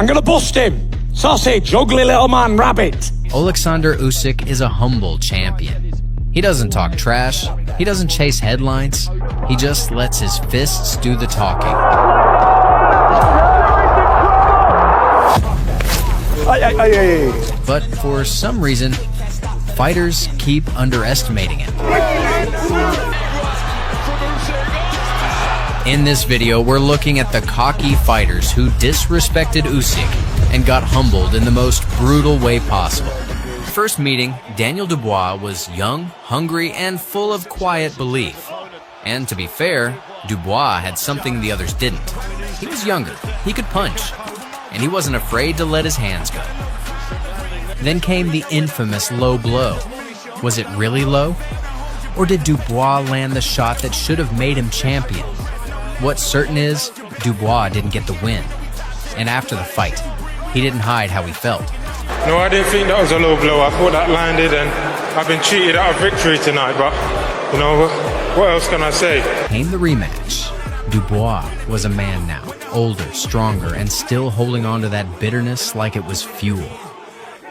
I'm gonna bust him. Sausage, ugly little man, rabbit. Alexander Usyk is a humble champion. He doesn't talk trash, he doesn't chase headlines, he just lets his fists do the talking. But for some reason, fighters keep underestimating him. In this video, we're looking at the cocky fighters who disrespected Usyk and got humbled in the most brutal way possible. First meeting, Daniel Dubois was young, hungry, and full of quiet belief. And to be fair, Dubois had something the others didn't. He was younger, he could punch, and he wasn't afraid to let his hands go. Then came the infamous low blow. Was it really low? Or did Dubois land the shot that should have made him champion? What's certain is, Dubois didn't get the win. And after the fight, he didn't hide how he felt. No, I didn't think that was a low blow. I thought that landed, and I've been cheated out of victory tonight, but, you know, what else can I say? Came the rematch. Dubois was a man now, older, stronger, and still holding on to that bitterness like it was fuel.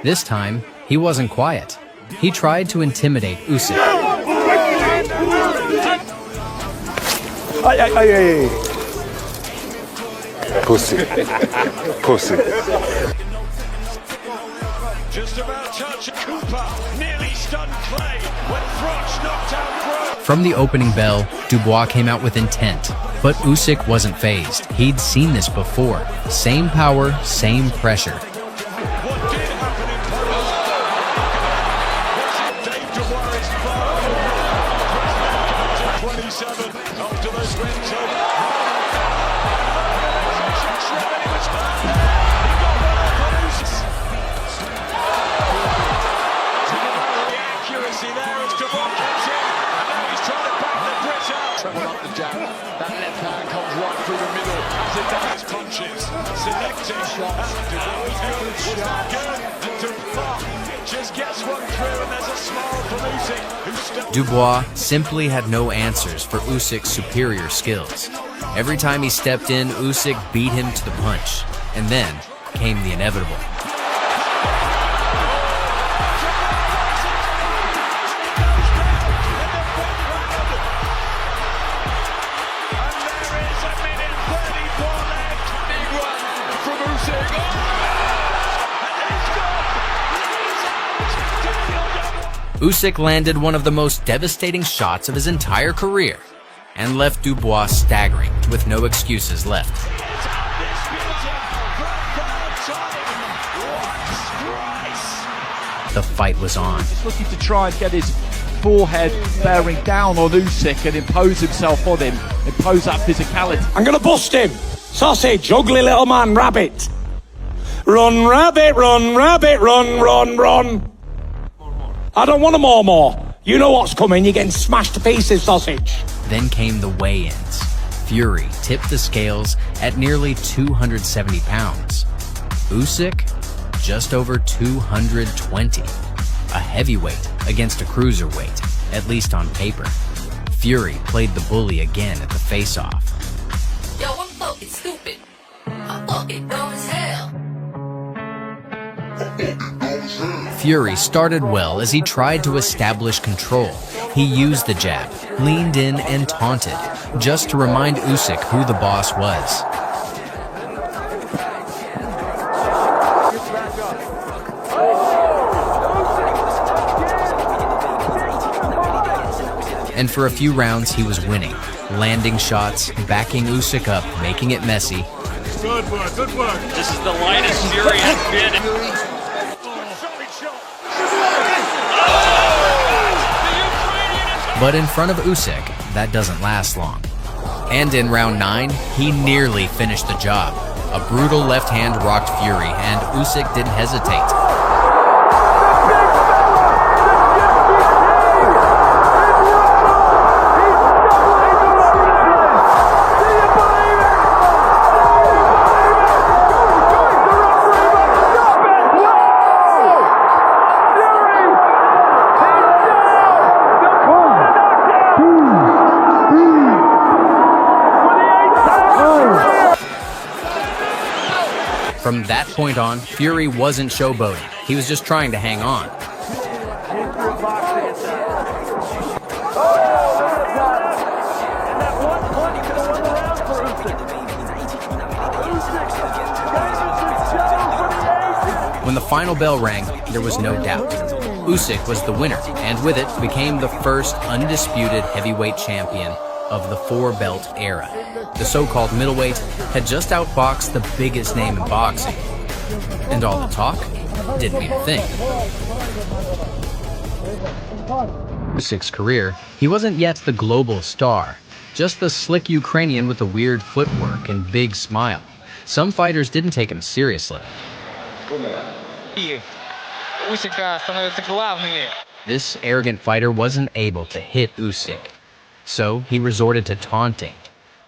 This time, he wasn't quiet. He tried to intimidate Usyk. Pussy. Pussy. Just about touch Cooper, nearly stunned Clay when Froch knocked out Bro. From the opening bell, Dubois came out with intent, but Usyk wasn't fazed. He'd seen this before. Same power, same pressure. What did happen in Poland? Dave Dubois is far. 27 after those wins. That left hand comes right through the middle as it does punches. Selecting shots. Just gets one through and there's a smile from Usyk. Dubois simply had no answers for Usyk's superior skills. Every time he stepped in, Usyk beat him to the punch. And then came the inevitable. Usyk landed one of the most devastating shots of his entire career and left Dubois staggering with no excuses left. The fight was on. He's looking to try and get his forehead bearing down on Usyk and impose himself on him, impose that physicality. I'm gonna bust him. Sausage, ugly little man, rabbit. Run, rabbit, run, run, run. I don't want more. You know what's coming. You're getting smashed to pieces, sausage. Then came the weigh-ins. Fury tipped the scales at nearly 270 pounds. Usyk, just over 220. A heavyweight against a cruiserweight, at least on paper. Fury played the bully again at the face-off. Yo, I'm fucking stupid. I'm fucking dumb as hell. Fury started well as he tried to establish control. He used the jab, leaned in and taunted, just to remind Usyk who the boss was. And for a few rounds he was winning, landing shots, backing Usyk up, making it messy. Good work. This is the lightest Fury has been. But in front of Usyk, that doesn't last long. And in round 9, he nearly finished the job. A brutal left hand rocked Fury, and Usyk didn't hesitate. From that point on, Fury wasn't showboating. He was just trying to hang on. When the final bell rang, there was no doubt. Usyk was the winner, and with it became the first undisputed heavyweight champion of the four-belt era. The so-called middleweight had just outboxed the biggest name in boxing. And all the talk didn't mean a thing. Usyk's career, he wasn't yet the global star, just the slick Ukrainian with the weird footwork and big smile. Some fighters didn't take him seriously. This arrogant fighter wasn't able to hit Usyk, so he resorted to taunting.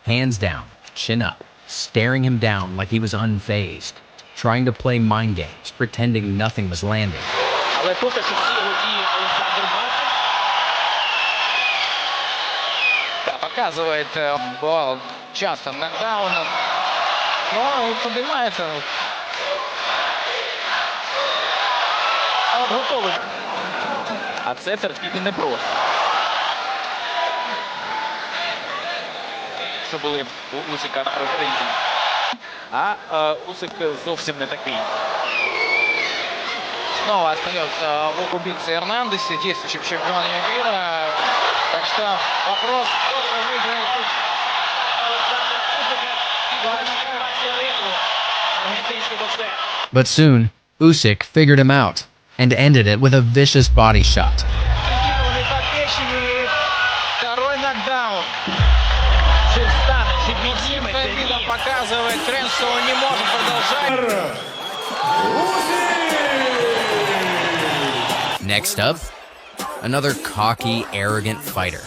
Hands down, chin up, staring him down like he was unfazed, trying to play mind games, pretending nothing was landing. Показывает бал частым нокдауном, но поднимается. Готовий. А це терпіти не просто. Що були у Усика на розстрілі. А Усик зовсім не такий. Снова остается в убийце Эрнандесе, действующим чемпионом мира. Так что вопрос, кто выиграет аргентинский боксер. But soon, Usyk figured him out and ended it with a vicious body shot. Второй нокдаун. Показывает тренд, что он не может продолжать. Next up, another cocky, arrogant fighter.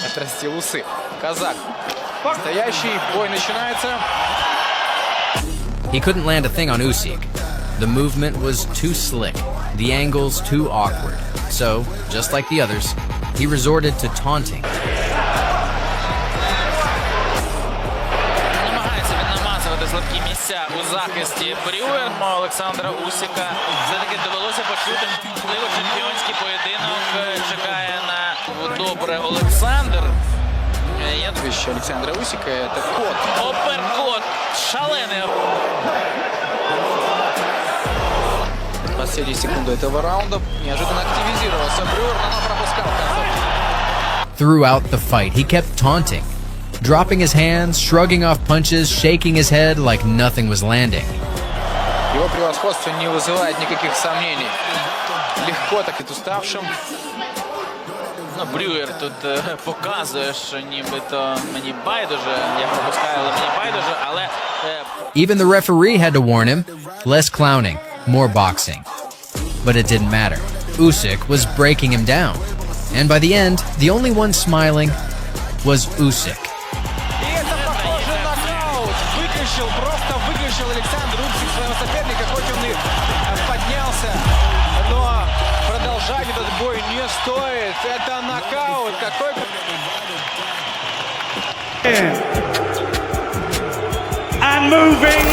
Отрастил усы. Казак. Настоящий бой начинается. He couldn't land a thing on Usyk. The movement was too slick, the angles too awkward. So, just like the others, he resorted to taunting. Намагається він намазувати слабкі місця у захисті Брюер, но Олександра Усика все-таки довелося почути. Можливо, чемпіонський поєдинок чекає на добре Олександр. Я думаю, що Олександра Усика – це кот. Оперкот. Шалений. Последние секунды этого раунда неожиданно активизировался Брюер, но пропускал. Throughout the fight, he kept taunting, dropping his hands, shrugging off punches, shaking his head like nothing was landing. Его превосходство не вызывает никаких сомнений. Легко так и уставшим. Ну, Брюер тут показує, що нібито мені байдуже, я пропускаю, але мені байдуже, але... Even the referee had to warn him, less clowning, more boxing. But it didn't matter. Usyk was breaking him down. And by the end, the only one smiling was Usyk. И это похоже на нокаут. Просто выключил Александр Усик своего соперника, хоть он и поднялся. Но продолжать этот бой не стоит. Это нокаут. Какой... And moving.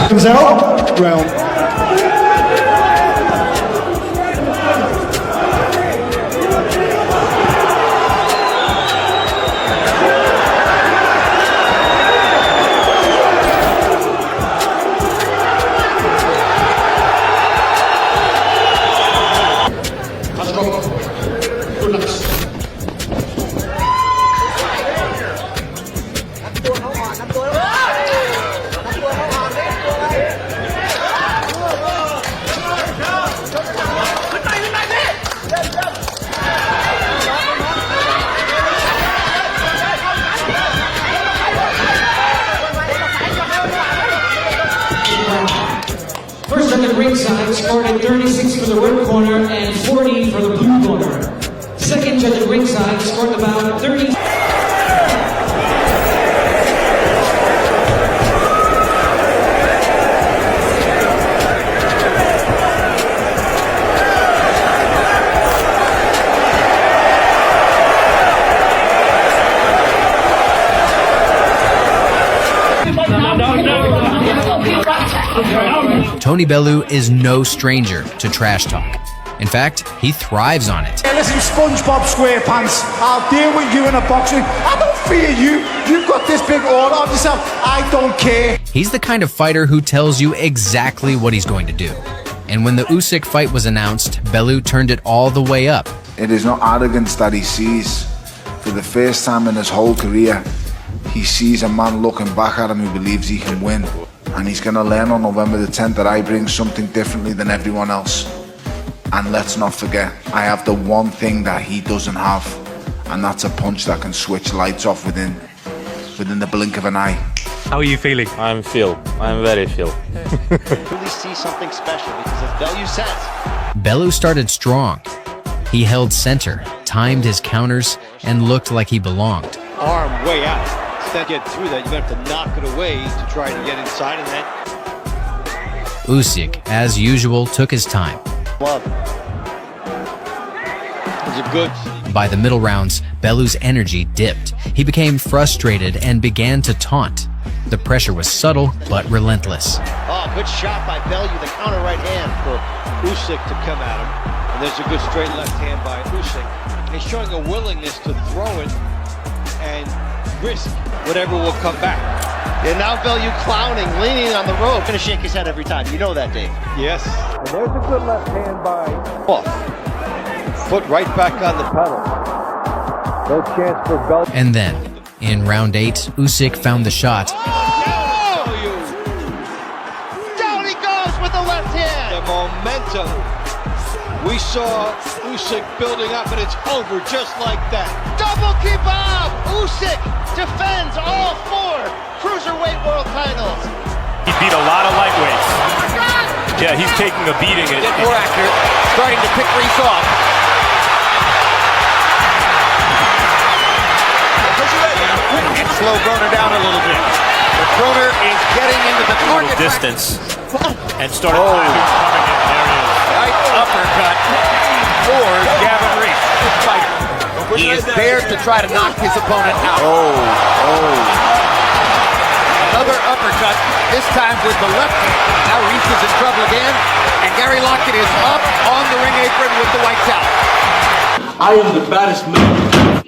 Comes out, round. First at the ringside, scored at 36 for the red corner and 40 for the blue corner. Second at the ringside, scored about 30. Tony Bellew is no stranger to trash talk. In fact, he thrives on it. Hey, listen, SpongeBob SquarePants, I'll deal with you in a boxing. I don't fear you. You've got this big order of yourself. I don't care. He's the kind of fighter who tells you exactly what he's going to do. And when the Usyk fight was announced, Bellew turned it all the way up. It is no arrogance that he sees. For the first time in his whole career, he sees a man looking back at him who believes he can win. And he's going to learn on November the 10th that I bring something differently than everyone else. And let's not forget, I have the one thing that he doesn't have, and that's a punch that can switch lights off within the blink of an eye. How are you feeling? I'm very feel. Really see something special because as Bellew says. Bellew started strong. He held center, timed his counters, and looked like he belonged. Arm way out. Instead of getting through that, you're going to have to knock it away to try to get inside and then. Usyk, as usual, took his time. Love. Is it good? By the middle rounds, Bellew's energy dipped. He became frustrated and began to taunt. The pressure was subtle but relentless. Oh, good shot by Bellew, the counter right hand for Usyk to come at him. And there's a good straight left hand by Usyk. He's showing a willingness to throw it and risk whatever will come back. And now Bellew clowning, leaning on the rope. Gonna shake his head every time. You know that, Dave. Yes. And there's a good left hand by off. Foot right back on the pedal. No chance for Bellew. And then, in round 8, Usyk found the shot. Oh! Down he goes with the left hand. The momentum. We saw Usyk building up, and it's over just like that. Double kebab! Usyk defends all 4 cruiserweight world titles. He beat a lot of lightweights. Yeah, he's taking a beating. Get more accurate. Starting to pick Reese off. Slow Broner down a little bit. But Broner is getting into the target distance and started coming in. There he is. Right uppercut for Gavin Reese. He is there to try to knock his opponent out. Another uppercut, this time with the left. Now Reese is in trouble again. And Gary Lockett is up on the ring apron with the white towel. I am the baddest man.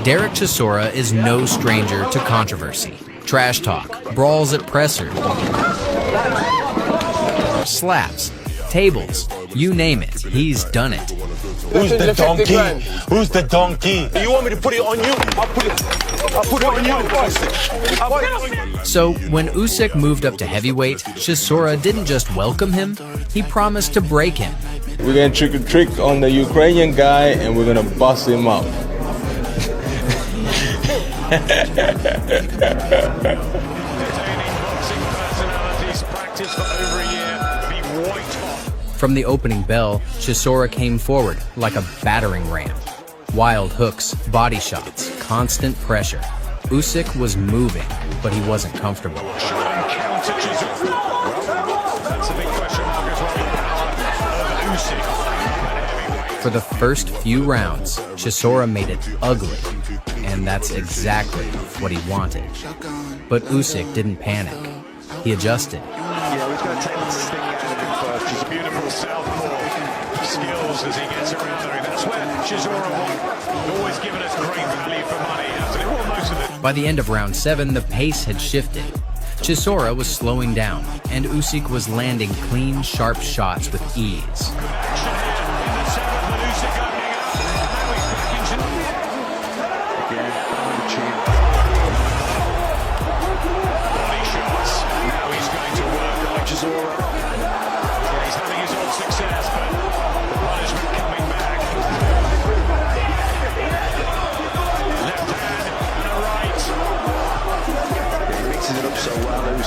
Derek Chisora is no stranger to controversy. Trash talk, brawls at pressers, slaps, tables, you name it, he's done it. Who's the donkey? Who's the donkey? You want me to put it on you? I'll put it on you. So when Usyk moved up to heavyweight, Chisora didn't just welcome him, he promised to break him. We're gonna trick a trick on the Ukrainian guy and we're gonna bust him up. From the opening bell, Chisora came forward like a battering ram. Wild hooks, body shots, constant pressure. Usyk was moving, but he wasn't comfortable. For the first few rounds, Chisora made it ugly, and that's exactly what he wanted. But Usyk didn't panic. He adjusted. Yeah, he's going to take the sting out of him first. He's a beautiful southpaw skills as he gets around there. That's where Chisora won. Always given us great value for money, hasn't it? Well, most of it. By the end of round 7, the pace had shifted. Chisora was slowing down, and Usyk was landing clean, sharp shots with ease.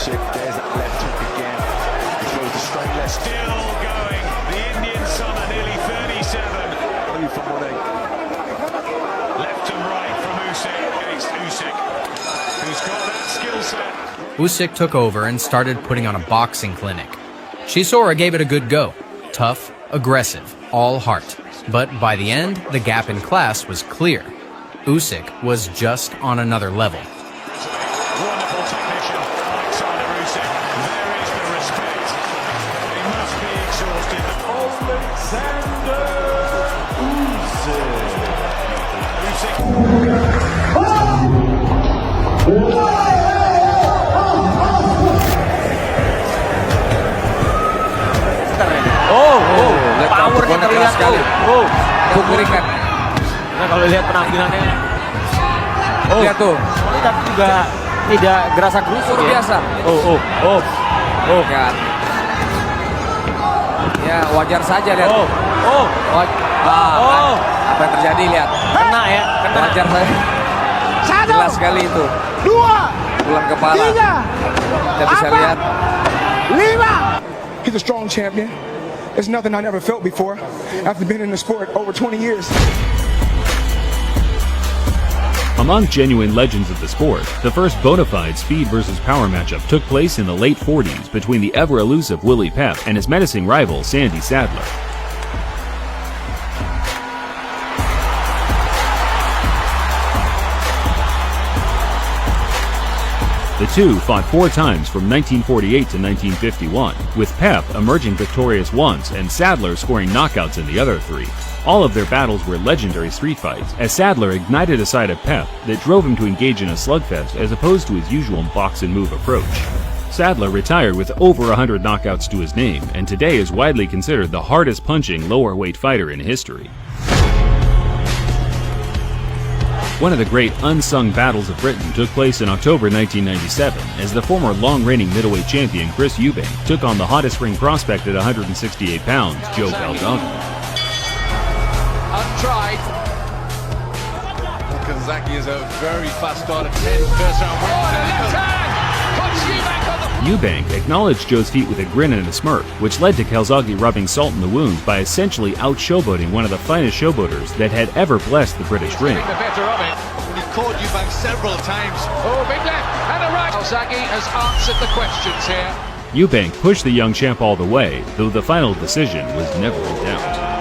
There's that left hook again. He throws the straight left. Still going. The Indian summer, nearly 37. Left and right from Usyk against Usyk, who's got that skill set. Usyk took over and started putting on a boxing clinic. Chisora gave it a good go. Tough, aggressive, all heart. But by the end, the gap in class was clear. Usyk was just on another level. Wonderful technique. Powernya terlihat sekali. Itu berikan. Nah, kalau lihat penampilannya, lihat tuh. tapi juga tidak gerasa gerusuk ya. Biasa. Kan. Ya wajar saja lihat. Apa yang terjadi lihat. Kena ya. Kena. Wajar saja. Jelas sekali itu. 2, Pulang kepala. 3, Kita bisa lihat. 5. He's a strong champion. It's nothing I never felt before after being in the sport over 20 years. Among genuine legends of the sport, the first bona fide speed versus power matchup took place in the late 40s between the ever-elusive Willie Pep and his menacing rival Sandy Sadler. The two fought 4 times from 1948 to 1951, with Pep emerging victorious once and Sadler scoring knockouts in the other 3. All of their battles were legendary street fights, as Sadler ignited a side of Pep that drove him to engage in a slugfest as opposed to his usual box and move approach. Sadler retired with over 100 knockouts to his name, and today is widely considered the hardest punching lower weight fighter in history. One of the great unsung battles of Britain took place in October 1997 as the former long-reigning middleweight champion Chris Eubank took on the hottest ring prospect at 168 pounds, Joe Calzaghe. Untried. Calzaghe is a very fast start at 10 first round wins. Eubank acknowledged Joe's feat with a grin and a smirk, which led to Calzaghe rubbing salt in the wounds by essentially out-showboating one of the finest showboaters that had ever blessed the British ring. The better of it. He caught Eubank several times. Oh, big left and a right. Calzaghe has answered the questions here. Eubank pushed the young champ all the way, though the final decision was never in doubt.